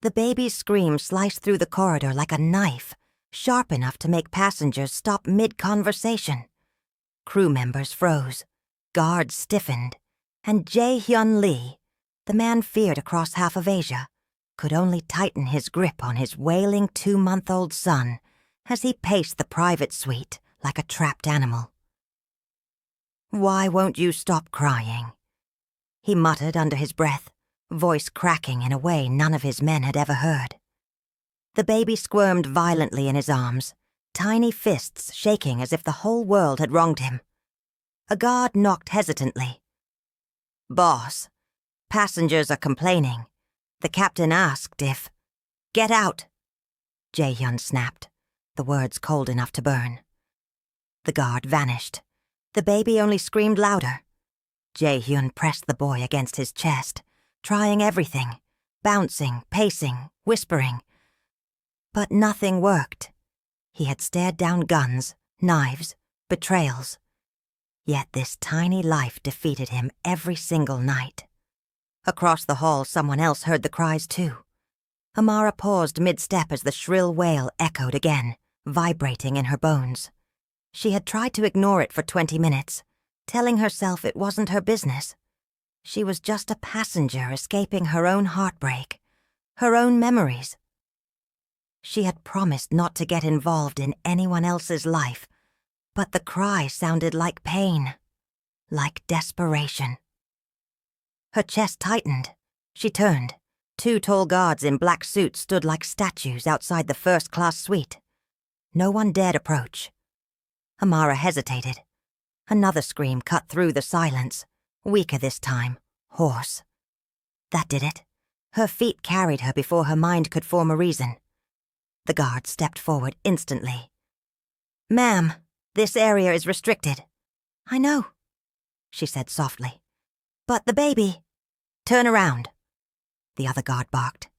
The baby's scream sliced through the corridor like a knife, sharp enough to make passengers stop mid-conversation. Crew members froze, guards stiffened, and Jae-hyun Lee, the man feared across half of Asia, could only tighten his grip on his wailing 2-month-old son as he paced the private suite like a trapped animal. "Why won't you stop crying?" he muttered under his breath, voice cracking in a way none of his men had ever heard. The baby squirmed violently in his arms, tiny fists shaking as if the whole world had wronged him. A guard knocked hesitantly. "Boss, passengers are complaining. The captain asked if—" "Get out!" Jae-hyun snapped, the words cold enough to burn. The guard vanished. The baby only screamed louder. Jae-hyun pressed the boy against his chest, trying everything, bouncing, pacing, whispering. But nothing worked. He had stared down guns, knives, betrayals. Yet this tiny life defeated him every single night. Across the hall, someone else heard the cries too. Amara paused mid-step as the shrill wail echoed again, vibrating in her bones. She had tried to ignore it for 20 minutes, telling herself it wasn't her business. She was just a passenger escaping her own heartbreak, her own memories. She had promised not to get involved in anyone else's life, but the cry sounded like pain, like desperation. Her chest tightened. She turned. 2 tall guards in black suits stood like statues outside the first-class suite. No one dared approach. Amara hesitated. Another scream cut through the silence, weaker this time, hoarse. That did it. Her feet carried her before her mind could form a reason. The guard stepped forward instantly. "Ma'am, this area is restricted." "I know," she said softly. "But the baby—" "Turn around," the other guard barked.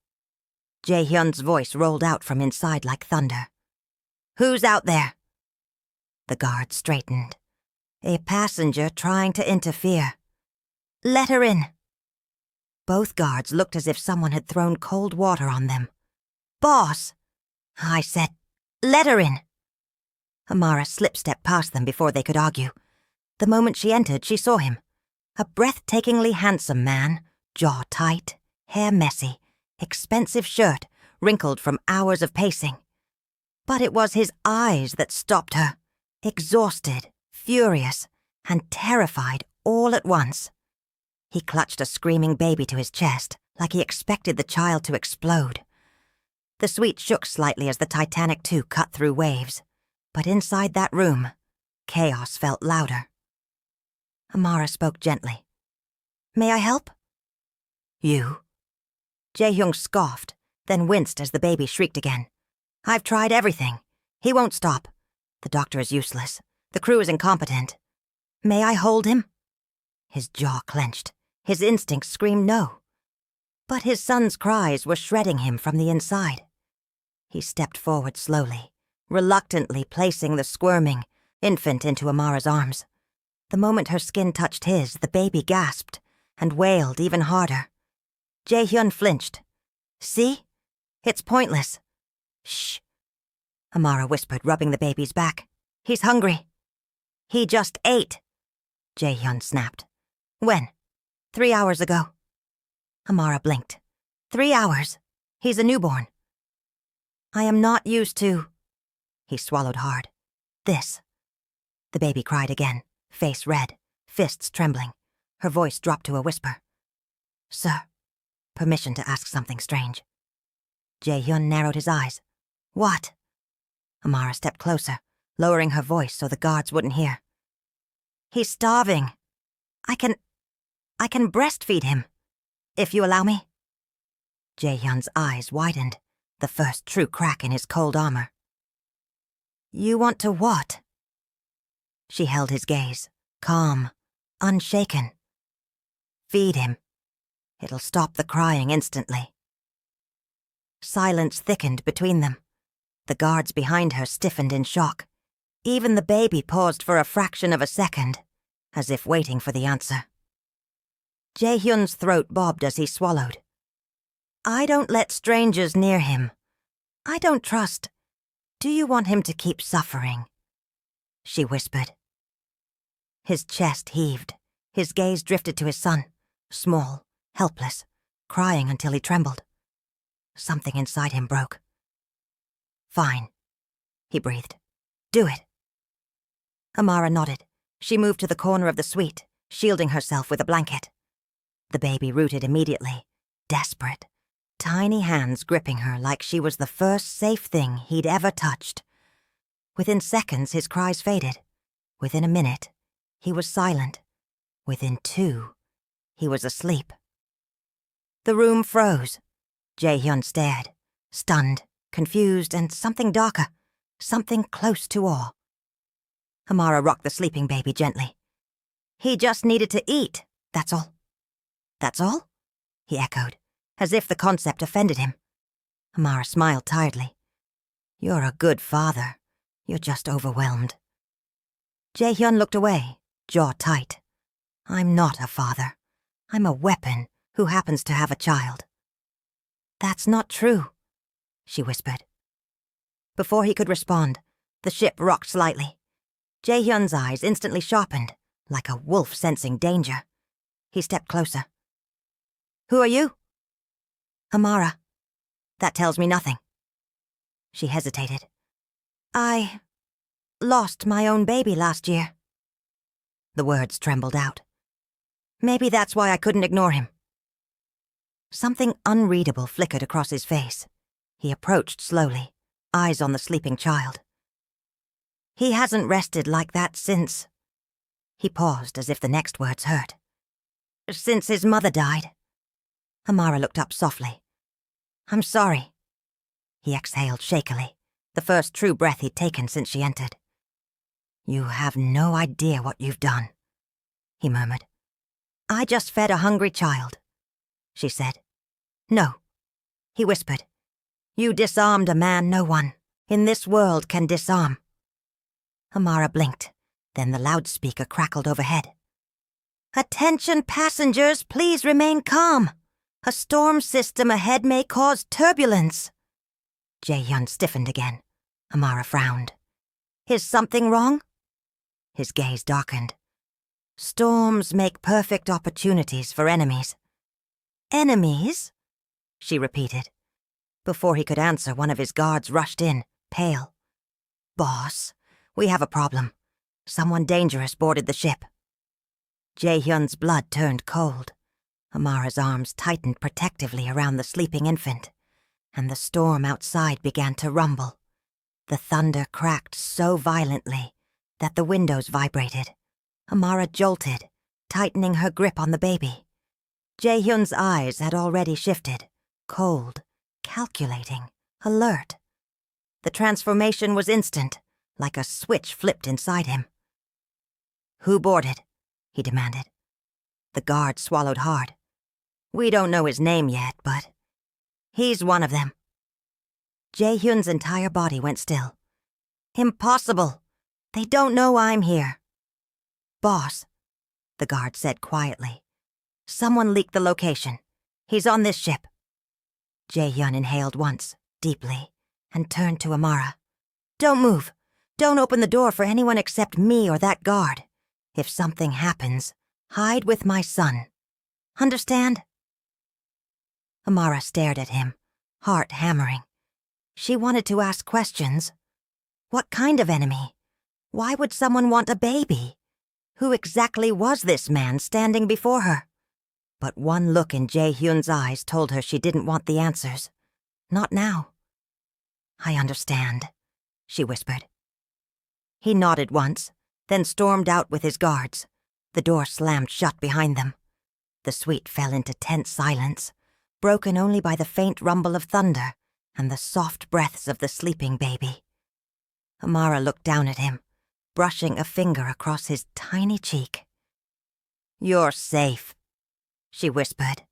Jae-hyun's voice rolled out from inside like thunder. "Who's out there?" The guard straightened. A passenger trying to interfere. "Let her in." Both guards looked as if someone had thrown cold water on them. "Boss!" I said, "Let her in." Amara slip-stepped past them before they could argue. The moment she entered, she saw him. A breathtakingly handsome man, jaw tight, hair messy, expensive shirt, wrinkled from hours of pacing. But it was his eyes that stopped her, exhausted, furious, and terrified all at once. He clutched a screaming baby to his chest, like he expected the child to explode. The suite shook slightly as the Titanic 2 cut through waves, but inside that room, chaos felt louder. Amara spoke gently. "May I help?" "You?" Jae-hyun scoffed, then winced as the baby shrieked again. "I've tried everything. He won't stop. The doctor is useless. The crew is incompetent. May I hold him?" His jaw clenched. His instincts screamed no. But his son's cries were shredding him from the inside. He stepped forward slowly, reluctantly placing the squirming infant into Amara's arms. The moment her skin touched his, the baby gasped and wailed even harder. Jae-hyun flinched. "See? It's pointless." "Shh," Amara whispered, rubbing the baby's back. "He's hungry." "He just ate," Jae-hyun snapped. "When?" 3 hours ago." Amara blinked. 3 hours? He's a newborn. "I am not used to—" He swallowed hard. "This." The baby cried again, face red, fists trembling. Her voice dropped to a whisper. "Sir, permission to ask something strange." Jae-hyun narrowed his eyes. "What?" Amara stepped closer, lowering her voice so the guards wouldn't hear. "He's starving. I can breastfeed him, if you allow me." Jae-hyun's eyes widened, the first true crack in his cold armor. "You want to what?" She held his gaze, calm, unshaken. "Feed him. It'll stop the crying instantly." Silence thickened between them. The guards behind her stiffened in shock. Even the baby paused for a fraction of a second, as if waiting for the answer. Jae-hyun's throat bobbed as he swallowed. I don't let strangers near him. I don't trust. Do you want him to keep suffering?" she whispered. His chest heaved. His gaze drifted to his son, small, helpless, crying until he trembled. Something inside him broke. "Fine," he breathed. "Do it." Amara nodded. She moved to the corner of the suite, shielding herself with a blanket. The baby rooted immediately, desperate, tiny hands gripping her like she was the first safe thing he'd ever touched. Within seconds, his cries faded. Within a minute, he was silent. Within 2, he was asleep. The room froze. Jae-hyun stared, stunned, confused, and something darker, something close to awe. Amara rocked the sleeping baby gently. "He just needed to eat, that's all." "That's all?" he echoed, as if the concept offended him. Amara smiled tiredly. "You're a good father. You're just overwhelmed." Jae-hyun looked away, jaw tight. "I'm not a father. I'm a weapon who happens to have a child." "That's not true," she whispered. Before he could respond, the ship rocked slightly. Jae-hyun's eyes instantly sharpened, like a wolf sensing danger. He stepped closer. "Who are you?" "Amara. That tells me nothing." She hesitated. "I lost my own baby last year." The words trembled out. "Maybe that's why I couldn't ignore him." Something unreadable flickered across his face. He approached slowly, eyes on the sleeping child. "He hasn't rested like that since..." He paused as if the next words hurt. "Since his mother died." Amara looked up softly. "I'm sorry." He exhaled shakily, the first true breath he'd taken since she entered. "You have no idea what you've done," he murmured. "I just fed a hungry child," she said. "No," he whispered. "You disarmed a man no one in this world can disarm." Amara blinked, then the loudspeaker crackled overhead. "Attention passengers, please remain calm. A storm system ahead may cause turbulence." Jae-hyun stiffened again. Amara frowned. "Is something wrong?" His gaze darkened. "Storms make perfect opportunities for enemies." "Enemies?" she repeated. Before he could answer, one of his guards rushed in, pale. "Boss, we have a problem. Someone dangerous boarded the ship." Jae-hyun's blood turned cold. Amara's arms tightened protectively around the sleeping infant, and the storm outside began to rumble. The thunder cracked so violently that the windows vibrated. Amara jolted, tightening her grip on the baby. Jae-hyun's eyes had already shifted, cold, calculating, alert. The transformation was instant, like a switch flipped inside him. "Who boarded?" he demanded. The guard swallowed hard. "We don't know his name yet, but he's one of them." Jae-hyun's entire body went still. "Impossible! They don't know I'm here." "Boss," the guard said quietly. "Someone leaked the location. He's on this ship." Jae-hyun inhaled once, deeply, and turned to Amara. "Don't move. Don't open the door for anyone except me or that guard. If something happens, hide with my son. Understand?" Amara stared at him, heart hammering. She wanted to ask questions. What kind of enemy? Why would someone want a baby? Who exactly was this man standing before her? But one look in Jae-hyun's eyes told her she didn't want the answers. Not now. "I understand," she whispered. He nodded once, then stormed out with his guards. The door slammed shut behind them. The suite fell into tense silence, broken only by the faint rumble of thunder and the soft breaths of the sleeping baby. Amara looked down at him, brushing a finger across his tiny cheek. "You're safe," she whispered,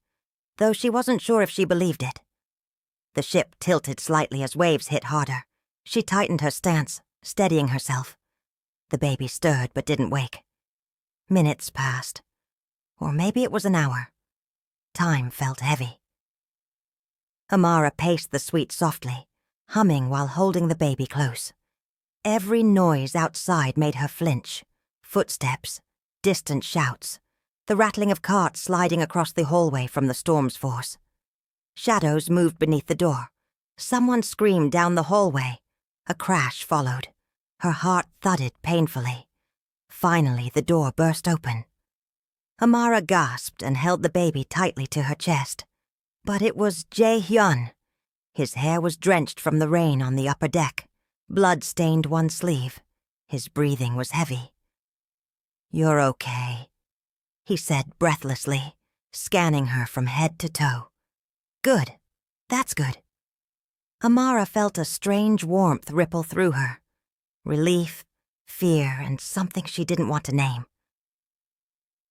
though she wasn't sure if she believed it. The ship tilted slightly as waves hit harder. She tightened her stance, steadying herself. The baby stirred but didn't wake. Minutes passed. Or maybe it was an hour. Time felt heavy. Amara paced the suite softly, humming while holding the baby close. Every noise outside made her flinch. Footsteps, distant shouts, the rattling of carts sliding across the hallway from the storm's force. Shadows moved beneath the door. Someone screamed down the hallway. A crash followed. Her heart thudded painfully. Finally, the door burst open. Amara gasped and held the baby tightly to her chest. But it was Jae-hyun. His hair was drenched from the rain on the upper deck. Blood stained one sleeve. His breathing was heavy. "You're okay," he said breathlessly, scanning her from head to toe. "Good. That's good." Amara felt a strange warmth ripple through her. Relief, fear, and something she didn't want to name.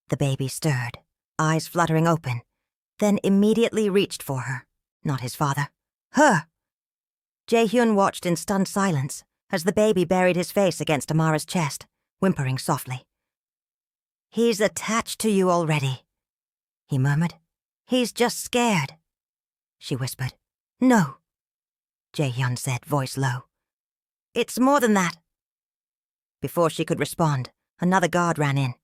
The baby stirred, eyes fluttering open, then immediately reached for her. Not his father. Her! Jae-hyun watched in stunned silence as the baby buried his face against Amara's chest, whimpering softly. "He's attached to you already," he murmured. "He's just scared." She whispered. "No," Jae-hyun said, voice low. "It's more than that." Before she could respond, another guard ran in.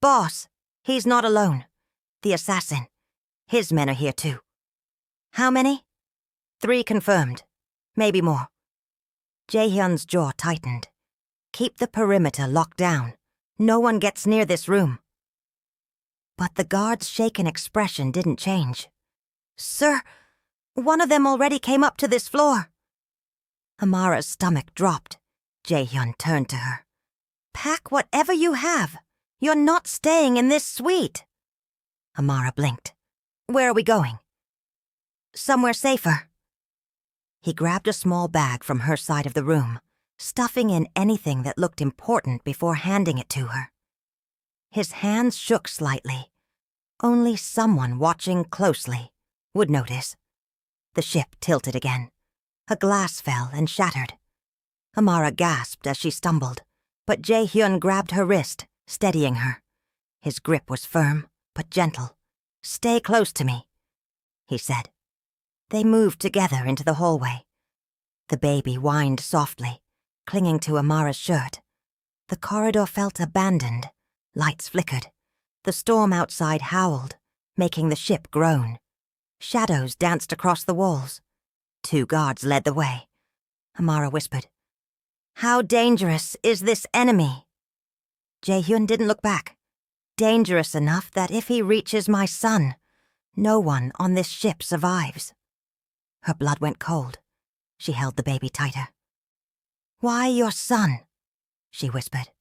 "Boss, he's not alone. The assassin. His men are here too." "How many?" "3 confirmed. Maybe more." Jae-hyun's jaw tightened. "Keep the perimeter locked down. No one gets near this room." But the guard's shaken expression didn't change. "Sir, one of them already came up to this floor." Amara's stomach dropped. Jae-hyun turned to her. "Pack whatever you have. You're not staying in this suite." Amara blinked. "Where are we going?" "Somewhere safer." He grabbed a small bag from her side of the room, stuffing in anything that looked important before handing it to her. His hands shook slightly. Only someone watching closely would notice. The ship tilted again. A glass fell and shattered. Amara gasped as she stumbled, but Jae-hyun grabbed her wrist, steadying her. His grip was firm, but gentle. "Stay close to me," he said. They moved together into the hallway. The baby whined softly, clinging to Amara's shirt. The corridor felt abandoned. Lights flickered. The storm outside howled, making the ship groan. Shadows danced across the walls. 2 guards led the way. Amara whispered, "How dangerous is this enemy?" Jae-hyun didn't look back. "Dangerous enough that if he reaches my son, no one on this ship survives." Her blood went cold. She held the baby tighter. "Why your son?" she whispered.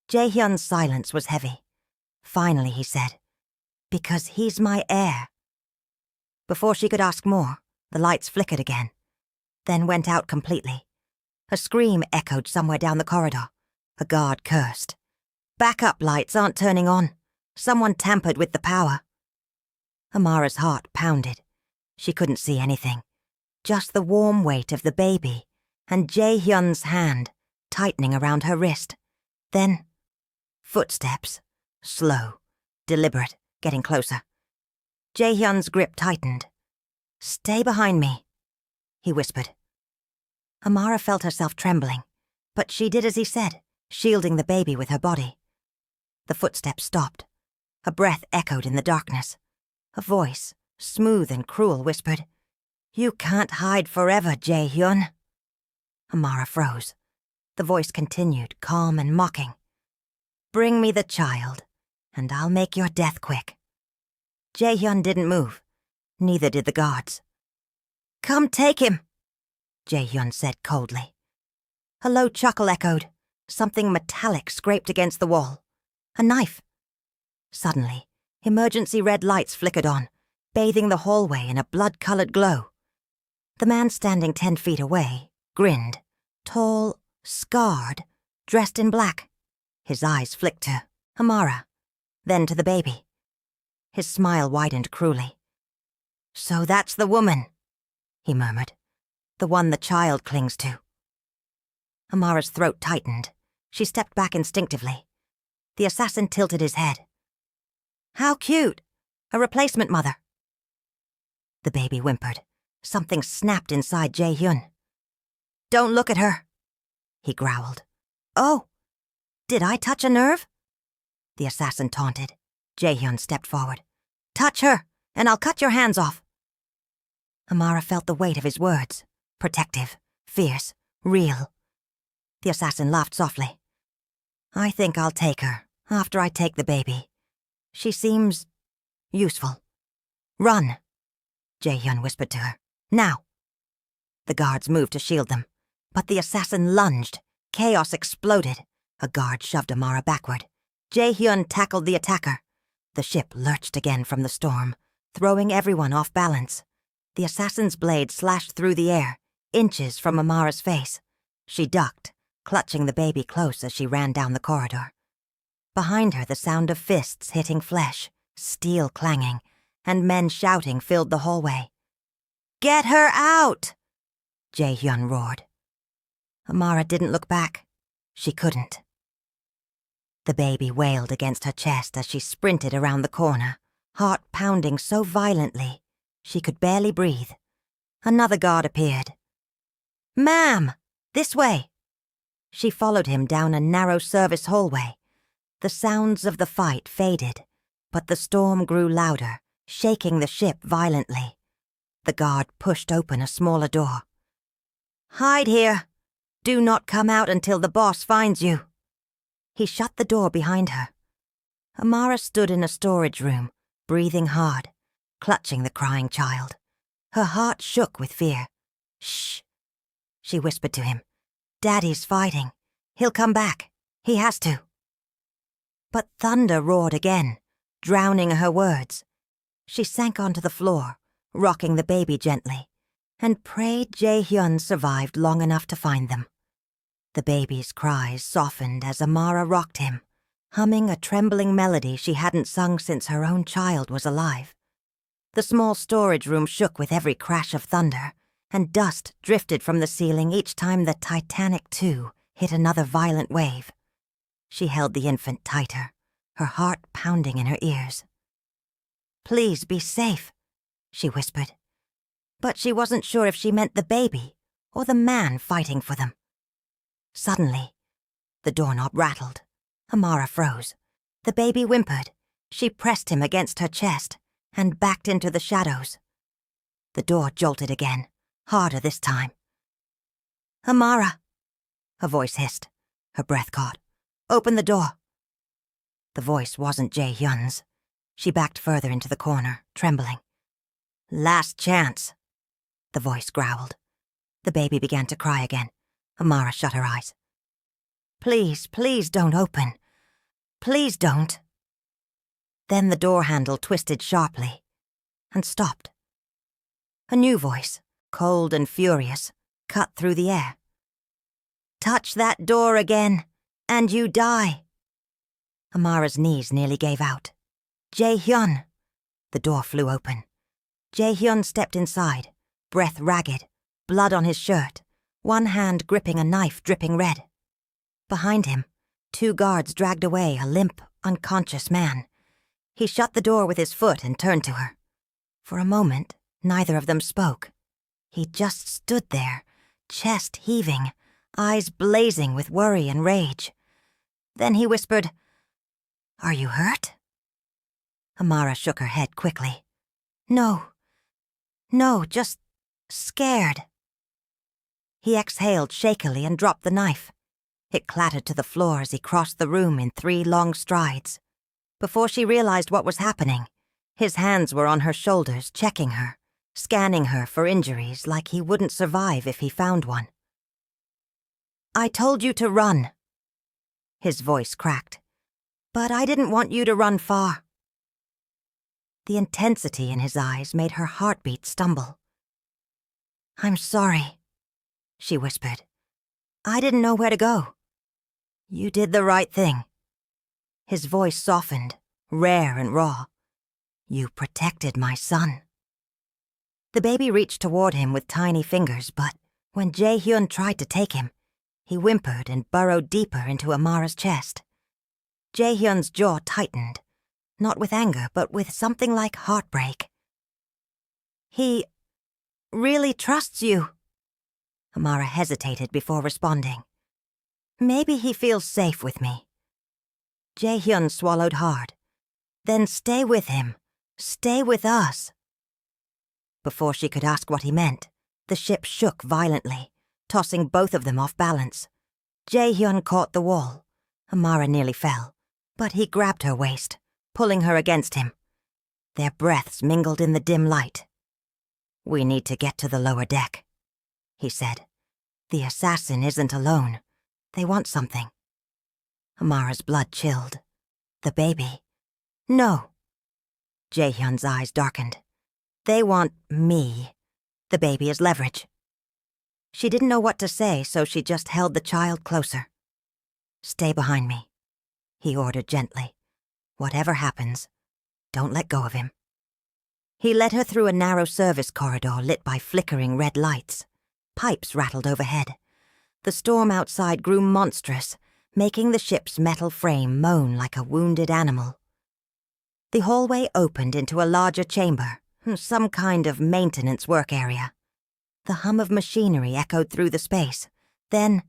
Jae-hyun's silence was heavy. Finally he said, "Because he's my heir." Before she could ask more, the lights flickered again, then went out completely. A scream echoed somewhere down the corridor. A guard cursed. "Backup lights aren't turning on. Someone tampered with the power." Amara's heart pounded. She couldn't see anything, just the warm weight of the baby and Jae-hyun's hand tightening around her wrist. Then, footsteps, slow, deliberate, getting closer. Jae-hyun's grip tightened. "Stay behind me," he whispered. Amara felt herself trembling, but she did as he said, shielding the baby with her body. The footsteps stopped. A breath echoed in the darkness. A voice, smooth and cruel, whispered, "You can't hide forever, Jae-hyun." Amara froze. The voice continued, calm and mocking. "Bring me the child, and I'll make your death quick." Jae-hyun didn't move. Neither did the guards. "Come take him," Jae-hyun said coldly. A low chuckle echoed. Something metallic scraped against the wall. A knife. Suddenly, emergency red lights flickered on, bathing the hallway in a blood-colored glow. The man standing 10 feet away grinned, tall, scarred, dressed in black. His eyes flicked to Amara, then to the baby. His smile widened cruelly. "So that's the woman," he murmured. "The one the child clings to." Amara's throat tightened. She stepped back instinctively. The assassin tilted his head. "How cute. A replacement mother." The baby whimpered. Something snapped inside Jae-hyun. "Don't look at her," he growled. "Oh, did I touch a nerve?" The assassin taunted. Jae-hyun stepped forward. "Touch her, and I'll cut your hands off." Amara felt the weight of his words. Protective, fierce, real. The assassin laughed softly. "I think I'll take her, after I take the baby. She seems useful." "Run," Jae-hyun whispered to her. "Now." The guards moved to shield them, but the assassin lunged. Chaos exploded. A guard shoved Amara backward. Jae-hyun tackled the attacker. The ship lurched again from the storm, throwing everyone off balance. The assassin's blade slashed through the air, inches from Amara's face. She ducked, clutching the baby close as she ran down the corridor. Behind her, the sound of fists hitting flesh, steel clanging, and men shouting filled the hallway. "Get her out!" Jae-hyun roared. Amara didn't look back. She couldn't. The baby wailed against her chest as she sprinted around the corner, heart pounding so violently she could barely breathe. Another guard appeared. "Ma'am, this way!" She followed him down a narrow service hallway. The sounds of the fight faded, but the storm grew louder, shaking the ship violently. The guard pushed open a smaller door. "Hide here. Do not come out until the boss finds you." He shut the door behind her. Amara stood in a storage room, breathing hard, clutching the crying child. Her heart shook with fear. "Shh," she whispered to him. "Daddy's fighting. He'll come back. He has to." But thunder roared again, drowning her words. She sank onto the floor, rocking the baby gently, and prayed Jae-hyun survived long enough to find them. The baby's cries softened as Amara rocked him, humming a trembling melody she hadn't sung since her own child was alive. The small storage room shook with every crash of thunder, and dust drifted from the ceiling each time the Titanic, too, hit another violent wave. She held the infant tighter, her heart pounding in her ears. "Please be safe," she whispered. But she wasn't sure if she meant the baby or the man fighting for them. Suddenly, the doorknob rattled. Amara froze. The baby whimpered. She pressed him against her chest and backed into the shadows. The door jolted again, harder this time. "Amara," a voice hissed. Her breath caught. "Open the door." The voice wasn't Jae-hyun's. She backed further into the corner, trembling. "Last chance," the voice growled. The baby began to cry again. Amara shut her eyes. "Please, please don't open. Please don't." Then the door handle twisted sharply and stopped. A new voice, cold and furious, cut through the air. "Touch that door again, and you die." Amara's knees nearly gave out. "Jae-hyun." The door flew open. Jae-hyun stepped inside, breath ragged, blood on his shirt, one hand gripping a knife dripping red. Behind him, 2 guards dragged away a limp, unconscious man. He shut the door with his foot and turned to her. For a moment, neither of them spoke. He just stood there, chest heaving, eyes blazing with worry and rage. Then he whispered, "Are you hurt?" Amara shook her head quickly. No, just scared." He exhaled shakily and dropped the knife. It clattered to the floor as he crossed the room in 3 long strides. Before she realized what was happening, his hands were on her shoulders, checking her, scanning her for injuries like he wouldn't survive if he found one. "I told you to run." His voice cracked. "But I didn't want you to run far." The intensity in his eyes made her heartbeat stumble. "I'm sorry," she whispered. "I didn't know where to go." "You did the right thing." His voice softened, rare and raw. "You protected my son." The baby reached toward him with tiny fingers, but when Jae-hyun tried to take him, he whimpered and burrowed deeper into Amara's chest. Jae-hyun's jaw tightened, not with anger, but with something like heartbreak. He really trusts you. Amara hesitated before responding. Maybe he feels safe with me. Jae-hyun swallowed hard. Then stay with him. Stay with us. Before she could ask what he meant, the ship shook violently, tossing both of them off balance. Jae-hyun caught the wall. Amara nearly fell, but he grabbed her waist, pulling her against him. Their breaths mingled in the dim light. We need to get to the lower deck, he said. The assassin isn't alone. They want something. Amara's blood chilled. The baby. No. Jae-hyun's eyes darkened. They want me. The baby is leverage. She didn't know what to say, so she just held the child closer. Stay behind me, he ordered gently. Whatever happens, don't let go of him. He led her through a narrow service corridor lit by flickering red lights. Pipes rattled overhead. The storm outside grew monstrous, making the ship's metal frame moan like a wounded animal. The hallway opened into a larger chamber, some kind of maintenance work area. The hum of machinery echoed through the space. Then,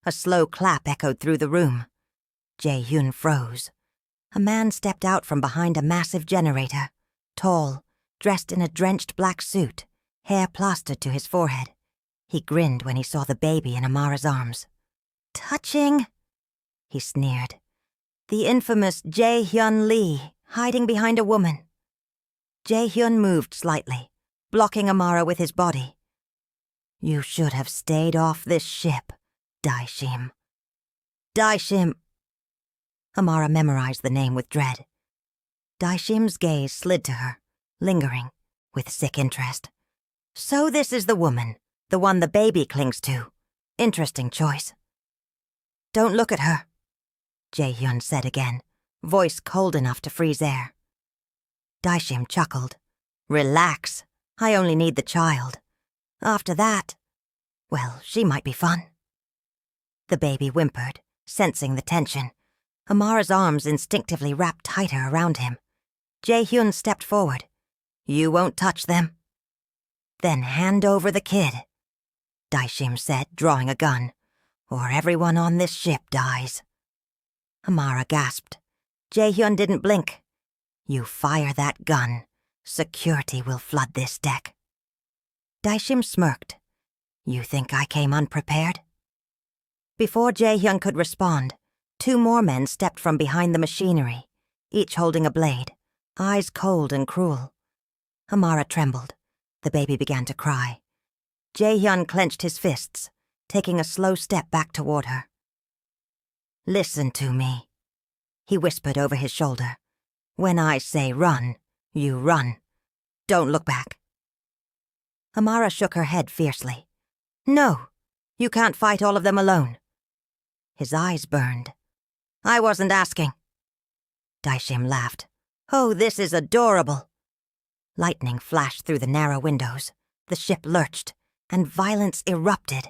a slow clap echoed through the room. Jae-hyun froze. A man stepped out from behind a massive generator, tall, dressed in a drenched black suit, hair plastered to his forehead. He grinned when he saw the baby in Amara's arms. Touching, he sneered. The infamous Jae-hyun Lee, hiding behind a woman. Jae-hyun moved slightly, blocking Amara with his body. You should have stayed off this ship, Daishim. Daishim. Amara memorized the name with dread. Daishim's gaze slid to her, lingering, with sick interest. So this is the woman, the one the baby clings to. Interesting choice. Don't look at her, Jae-hyun said again, voice cold enough to freeze air. Daishim chuckled. Relax, I only need the child. After that, well, she might be fun. The baby whimpered, sensing the tension. Amara's arms instinctively wrapped tighter around him. Jae-hyun stepped forward. You won't touch them. Then hand over the kid, Daishim said, drawing a gun, or everyone on this ship dies. Amara gasped. Jae-hyun didn't blink. You fire that gun, security will flood this deck. Daishim smirked. You think I came unprepared? Before Jae-hyun could respond, 2 more men stepped from behind the machinery, each holding a blade, eyes cold and cruel. Amara trembled. The baby began to cry. Jae-hyun clenched his fists, taking a slow step back toward her. Listen to me, he whispered over his shoulder. When I say run, you run. Don't look back. Amara shook her head fiercely. No, you can't fight all of them alone. His eyes burned. I wasn't asking. Daishim laughed. Oh, this is adorable. Lightning flashed through the narrow windows. The ship lurched, and violence erupted.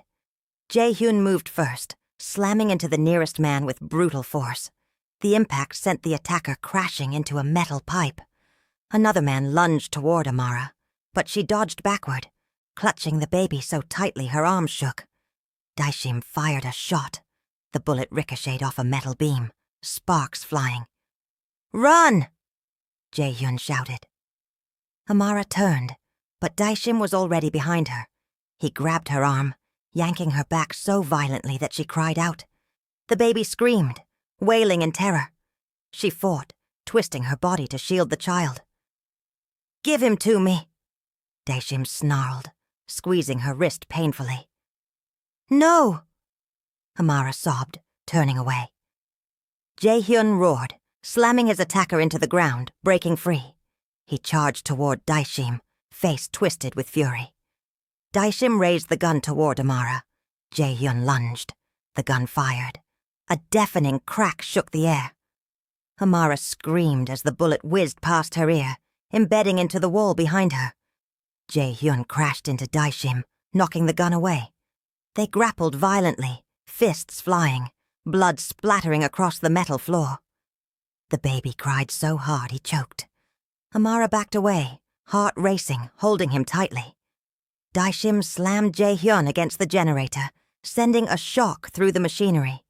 Jae-hyun moved first, slamming into the nearest man with brutal force. The impact sent the attacker crashing into a metal pipe. Another man lunged toward Amara, but she dodged backward, clutching the baby so tightly her arms shook. Daishim fired a shot. The bullet ricocheted off a metal beam, sparks flying. Run! Jae-hyun shouted. Amara turned, but Daishim was already behind her. He grabbed her arm, yanking her back so violently that she cried out. The baby screamed, wailing in terror. She fought, twisting her body to shield the child. Give him to me, Daishim snarled, squeezing her wrist painfully. No! Amara sobbed, turning away. Jae-hyun roared, slamming his attacker into the ground, breaking free. He charged toward Daishim, face twisted with fury. Daishim raised the gun toward Amara. Jae-hyun lunged. The gun fired. A deafening crack shook the air. Amara screamed as the bullet whizzed past her ear, embedding into the wall behind her. Jae-hyun crashed into Daishim, knocking the gun away. They grappled violently, fists flying, blood splattering across the metal floor. The baby cried so hard he choked. Amara backed away, heart racing, holding him tightly. Daishim slammed Jae-hyun against the generator, sending a shock through the machinery.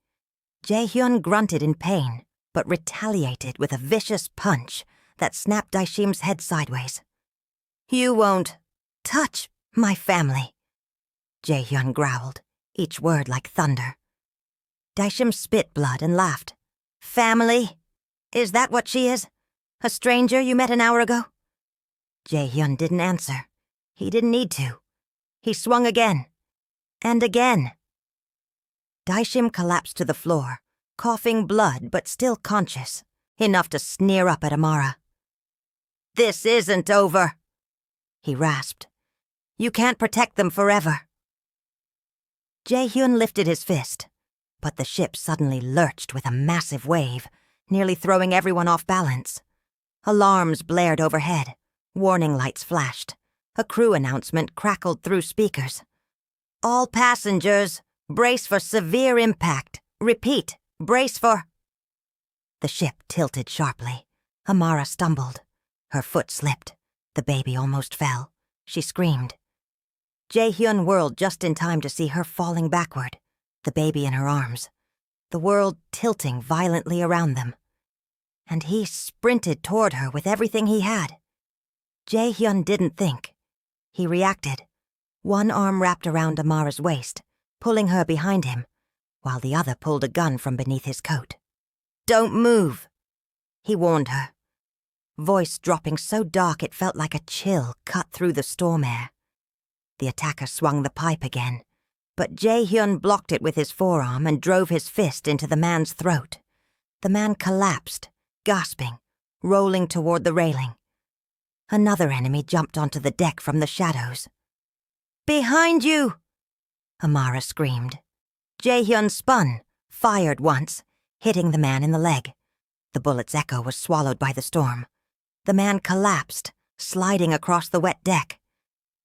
Jae-hyun grunted in pain, but retaliated with a vicious punch that snapped Daishim's head sideways. "You won't touch my family," Jae-hyun growled, each word like thunder. Daishim spit blood and laughed. "Family? Is that what she is? A stranger you met an hour ago?" Jae-hyun didn't answer. He didn't need to. He swung again. And again. Daishim collapsed to the floor, coughing blood but still conscious, enough to sneer up at Amara. "This isn't over," he rasped. "You can't protect them forever." Jae-hyun lifted his fist, but the ship suddenly lurched with a massive wave, nearly throwing everyone off balance. Alarms blared overhead. Warning lights flashed. A crew announcement crackled through speakers. "All passengers, brace for severe impact. Repeat, brace for—" The ship tilted sharply. Amara stumbled. Her foot slipped. The baby almost fell. She screamed. Jae-hyun whirled just in time to see her falling backward, the baby in her arms, the world tilting violently around them. And he sprinted toward her with everything he had. Jae-hyun didn't think. He reacted. One arm wrapped around Amara's waist, pulling her behind him, while the other pulled a gun from beneath his coat. "Don't move," he warned her, voice dropping so dark it felt like a chill cut through the storm air. The attacker swung the pipe again, but Jae-hyun blocked it with his forearm and drove his fist into the man's throat. The man collapsed, gasping, rolling toward the railing. Another enemy jumped onto the deck from the shadows. "Behind you!" Amara screamed. Jae-hyun spun, fired once, hitting the man in the leg. The bullet's echo was swallowed by the storm. The man collapsed, sliding across the wet deck.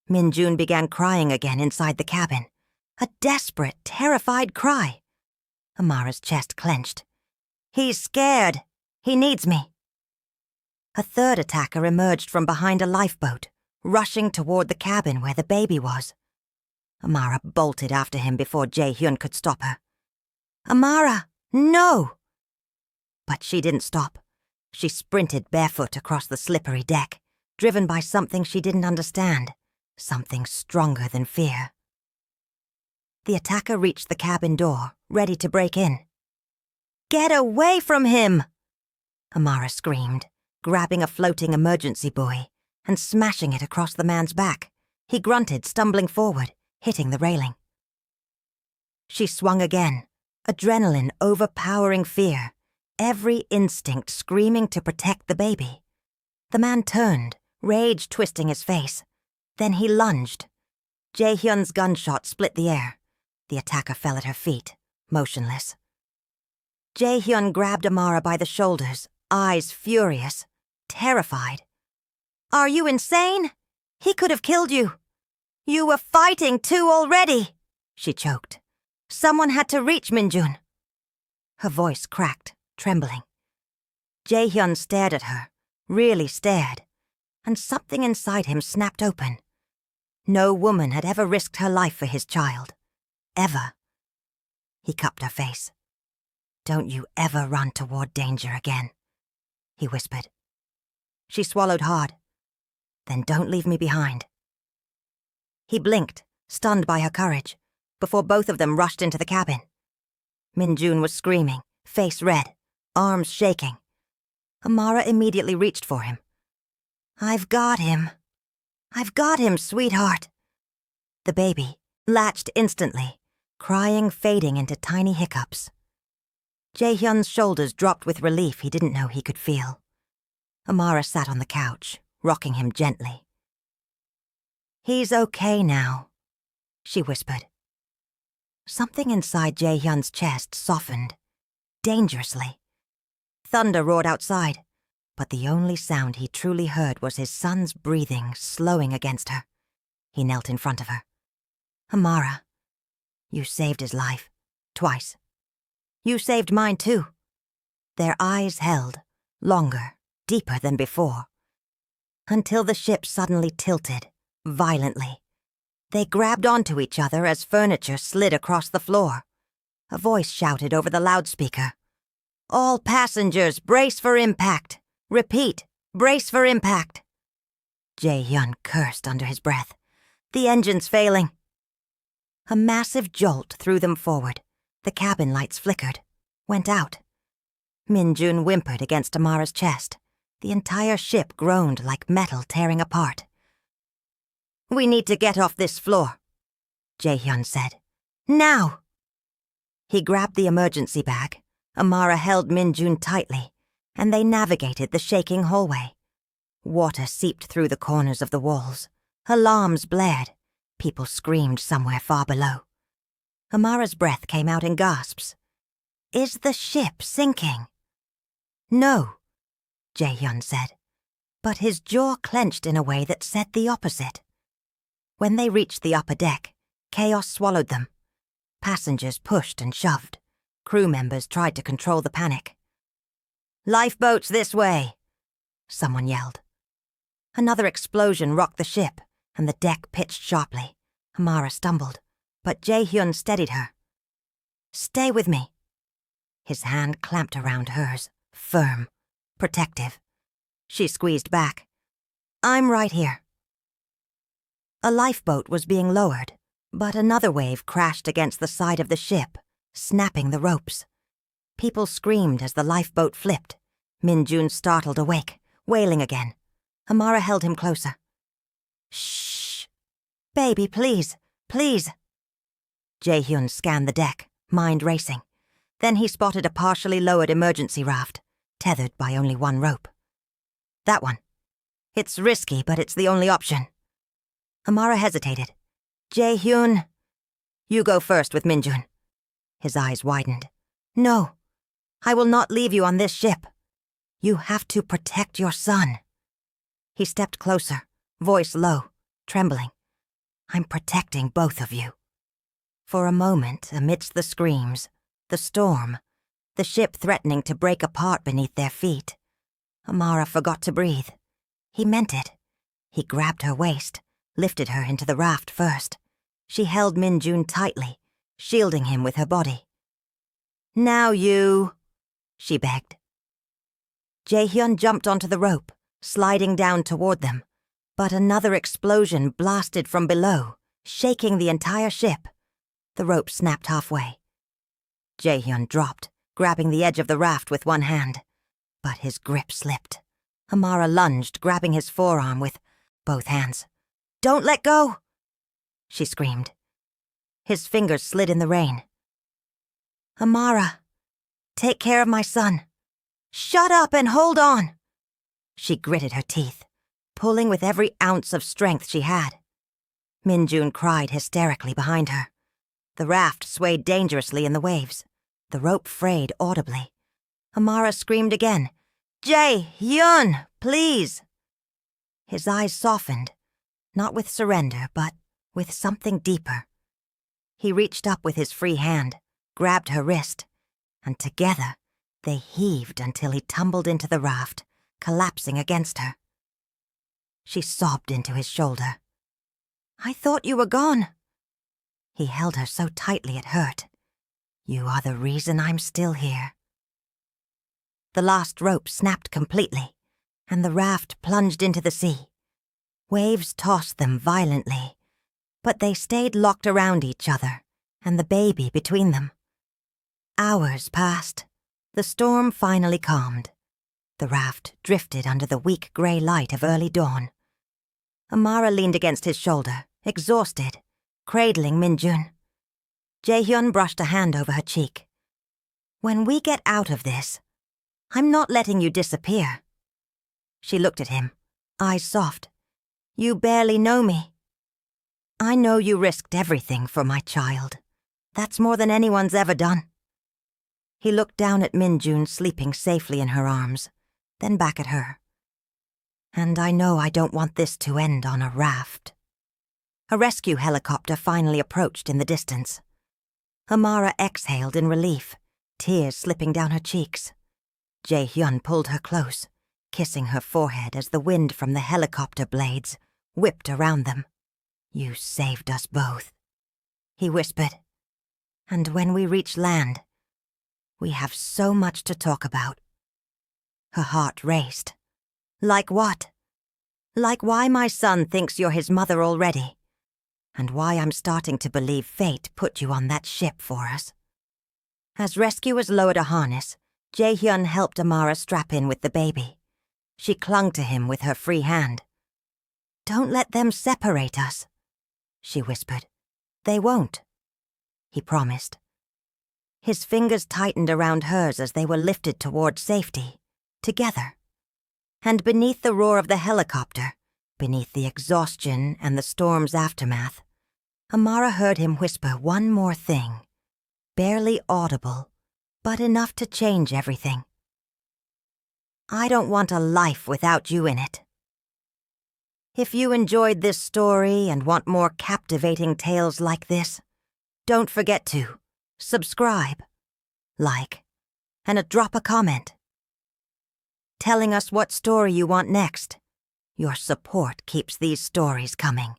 Min-jun began crying again inside the cabin. A desperate, terrified cry. Amara's chest clenched. "He's scared. He needs me." A third attacker emerged from behind a lifeboat, rushing toward the cabin where the baby was. Amara bolted after him before Jae-hyun could stop her. "Amara, no!" But she didn't stop. She sprinted barefoot across the slippery deck, driven by something she didn't understand, something stronger than fear. The attacker reached the cabin door, ready to break in. "Get away from him!" Amara screamed, grabbing a floating emergency buoy and smashing it across the man's back. He grunted, stumbling forward, hitting the railing. She swung again, adrenaline overpowering fear, every instinct screaming to protect the baby. The man turned, rage twisting his face. Then he lunged. Jae-hyun's gunshot split the air. The attacker fell at her feet, motionless. Jae-hyun grabbed Amara by the shoulders, eyes furious, terrified. "Are you insane? He could have killed you. You were fighting too already," she choked. "Someone had to reach Min-jun." Her voice cracked, trembling. Jae-hyun stared at her, really stared, and something inside him snapped open. No woman had ever risked her life for his child. Ever. He cupped her face. "Don't you ever run toward danger again," he whispered. She swallowed hard. "Then don't leave me behind." He blinked, stunned by her courage, before both of them rushed into the cabin. Min-jun was screaming, face red, arms shaking. Amara immediately reached for him. "I've got him. I've got him, sweetheart." The baby latched instantly, crying fading into tiny hiccups. Jae-hyun's shoulders dropped with relief he didn't know he could feel. Amara sat on the couch, rocking him gently. "He's okay now," she whispered. Something inside Jae-hyun's chest softened, dangerously. Thunder roared outside, but the only sound he truly heard was his son's breathing slowing against her. He knelt in front of her. "Amara, you saved his life, twice. You saved mine too." Their eyes held, longer, deeper than before. until the ship suddenly tilted, violently. They grabbed onto each other as furniture slid across the floor. A voice shouted over the loudspeaker. "All passengers, brace for impact! Repeat, brace for impact!" Jae-hyun cursed under his breath. "The engine's failing." A massive jolt threw them forward. The cabin lights flickered, went out. Min-jun whimpered against Amara's chest. The entire ship groaned like metal tearing apart. "We need to get off this floor," Jae-hyun said. "Now!" He grabbed the emergency bag. Amara held Min-jun tightly, and they navigated the shaking hallway. Water seeped through the corners of the walls. Alarms blared. People screamed somewhere far below. Amara's breath came out in gasps. "Is the ship sinking?" "No," Jae-hyun said, but his jaw clenched in a way that said the opposite. When they reached the upper deck, chaos swallowed them. Passengers pushed and shoved. Crew members tried to control the panic. "Lifeboats this way," someone yelled. Another explosion rocked the ship, and the deck pitched sharply. Amara stumbled, but Jae-hyun steadied her. "Stay with me." His hand clamped around hers, firm, protective. She squeezed back. "I'm right here." A lifeboat was being lowered, but another wave crashed against the side of the ship, snapping the ropes. People screamed as the lifeboat flipped. Min-jun startled awake, wailing again. Amara held him closer. "Shh! Baby, please, please." Jae-hyun scanned the deck, mind racing. Then he spotted a partially lowered emergency raft, tethered by only one rope. "That one. It's risky, but it's the only option." Amara hesitated. "Jae-hyun, you go first with Min-jun." His eyes widened. "No, I will not leave you on this ship. You have to protect your son." He stepped closer, voice low, trembling. "I'm protecting both of you." For a moment, amidst the screams, the storm, the ship threatening to break apart beneath their feet, Amara forgot to breathe. He meant it. He grabbed her waist, lifted her into the raft first. She held Min-jun tightly, shielding him with her body. "Now you," she begged. Jae-hyun jumped onto the rope, sliding down toward them, but another explosion blasted from below, shaking the entire ship. The rope snapped halfway. Jae-hyun dropped, grabbing the edge of the raft with one hand, but his grip slipped. Amara lunged, grabbing his forearm with both hands. "Don't let go!" she screamed. His fingers slid in the rain. "Amara, take care of my son. Shut up and hold on!" She gritted her teeth, pulling with every ounce of strength she had. Min-jun cried hysterically behind her. The raft swayed dangerously in the waves. The rope frayed audibly. Amara screamed again. "Jae-hyun, please!" His eyes softened, not with surrender, but with something deeper. He reached up with his free hand, grabbed her wrist, and together they heaved until he tumbled into the raft, collapsing against her. She sobbed into his shoulder. "I thought you were gone." He held her so tightly it hurt. "You are the reason I'm still here." The last rope snapped completely, and the raft plunged into the sea. Waves tossed them violently, but they stayed locked around each other, and the baby between them. Hours passed. The storm finally calmed. The raft drifted under the weak gray light of early dawn. Amara leaned against his shoulder, exhausted, cradling Min-jun. Jae-hyun brushed a hand over her cheek. "When we get out of this, I'm not letting you disappear." She looked at him, eyes soft. "You barely know me." "I know you risked everything for my child. That's more than anyone's ever done." He looked down at Min-jun sleeping safely in her arms, then back at her. "And I know I don't want this to end on a raft." A rescue helicopter finally approached in the distance. Amara exhaled in relief, tears slipping down her cheeks. Jae-hyun pulled her close, kissing her forehead as the wind from the helicopter blades whipped around them. "You saved us both," he whispered. "And when we reach land, we have so much to talk about." Her heart raced. "Like what?" "Like why my son thinks you're his mother already, and why I'm starting to believe fate put you on that ship for us." As rescuers lowered a harness, Jae-hyun helped Amara strap in with the baby. She clung to him with her free hand. "Don't let them separate us," she whispered. "They won't," he promised. His fingers tightened around hers as they were lifted toward safety, together. And beneath the roar of the helicopter, beneath the exhaustion and the storm's aftermath, Amara heard him whisper one more thing, barely audible, but enough to change everything. "I don't want a life without you in it." If you enjoyed this story and want more captivating tales like this, don't forget to subscribe, like, and drop a comment, telling us what story you want next. Your support keeps these stories coming.